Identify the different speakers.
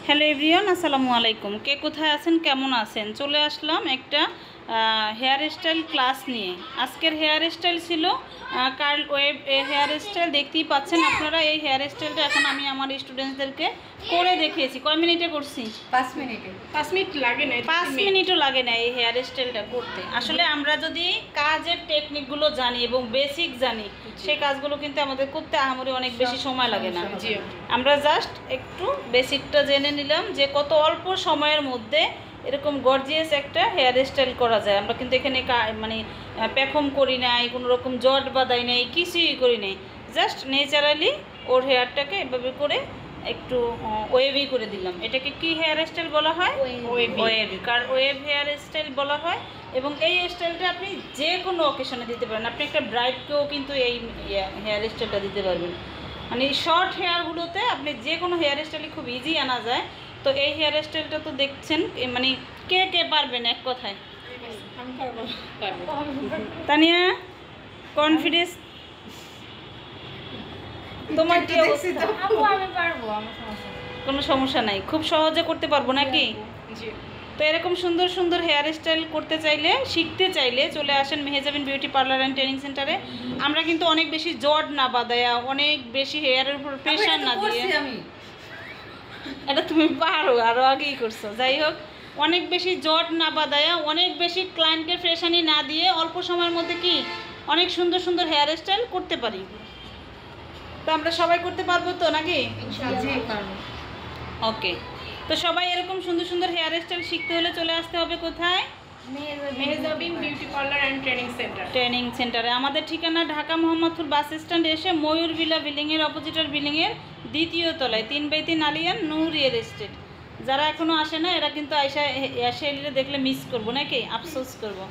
Speaker 1: Hello everyone, আসসালামু আলাইকুম। কে কোথায় আছেন, কেমন আছেন? চলে আসলাম একটা হেয়ার স্টাইল ক্লাস নিয়ে। আজকের হেয়ার স্টাইল ছিল কার্ল ওয়েভ হেয়ার স্টাইল। দেখতেই পাচ্ছেন আপনারা। এই হেয়ার স্টাইলটা এখন আমি আমার স্টুডেন্টসদেরকে করে দেখিয়েছি। কয় মিনিটে করছি?
Speaker 2: 5 মিনিটে।
Speaker 1: 5 মিনিট লাগে না, 5 মিনিটও লাগে না এই হেয়ার স্টাইলটা করতে। আসলে আমরা যদি কাজের টেকনিকগুলো জানি এবং বেসিক জানি, সেই কাজগুলো কিন্তু আমাদের করতে আহামরি অনেক বেশি সময় লাগে না। আমরা জাস্ট একটু বেসিকটা জেনে নিলাম যে কত অল্প সময়ের মধ্যে এরকম গর্জিয়াস একটা হেয়ার স্টাইল করা যায়। আমরা কিন্তু এখানে মানে প্যাখম করি নাই, কোনো রকম জট বাঁধাই নাই, কিছুই করি নাই। জাস্ট ন্যাচারালি ওর হেয়ারটাকে এভাবে করে একটু ওয়েভি করে দিলাম। এটাকে কি হেয়ার স্টাইল বলা হয়? ওয়েভি। কার ওয়েভ হেয়ার স্টাইল বলা হয়। এবং এই স্টাইলটা আপনি যে কোনো অকেশনে দিতে পারেন। আপনি একটা ব্রাইডকেও কিন্তু এই হেয়ার স্টাইলটা দিতে পারবেন। মানে শর্ট হেয়ারগুলোতে আপনি যে কোনো হেয়ার স্টাইলই খুব ইজি আনা যায়। তো এই হেয়ার স্টাইলটা তো দেখছেন, মানে কে কে পারবেন এক কথায়? তানিয়া, কনফিডেন্স তোমার কি অবস্থা?
Speaker 2: আমি পারবো, আমার সমস্যা
Speaker 1: কোনো সমস্যা নাই, খুব সহজে করতে পারবো নাকি?
Speaker 2: জি।
Speaker 1: তো এরকম সুন্দর সুন্দর হেয়ার স্টাইল করতে চাইলে, শিখতে চাইলে চলে আসেন Mehjabin beauty parlour and training সেন্টারে। আমরা কিন্তু অনেক বেশি জট না বাঁধায়া, অনেক বেশি হেয়ারের উপর প্রেশার না দিয়ে, এটা তুমি পারো, আরও আগেই করছো। যাই হোক, অনেক বেশি জট না বাঁধায়া, অনেক বেশি ক্লায়েন্টকে ফ্রেশানি না দিয়ে অল্প সময়ের মধ্যে কি অনেক সুন্দর সুন্দর হেয়ার স্টাইল করতে পারি। তো আমরা সবাই করতে পারবো তো নাকি? ওকে। তো সবাই এরকম সুন্দর সুন্দর হেয়ার স্টাইল শিখতে হলে চলে আসতে হবে কোথায়?
Speaker 2: Mehjabin beauty parlour and training centre.
Speaker 1: Training সেন্টারে। আমাদের ঠিকানা ঢাকা মোহাম্মদপুর বাস স্ট্যান্ড এসে ময়ূর ভিলা বিল্ডিংয়ের অপোজিটের বিল্ডিংয়ের দ্বিতীয় তলায় 3/3 আলিয়ান নূর রিয়েল এস্টেট। যারা এখনও আসে না, এরা কিন্তু এসে দেখলে মিস করবো নাকি, আফসোস করবো।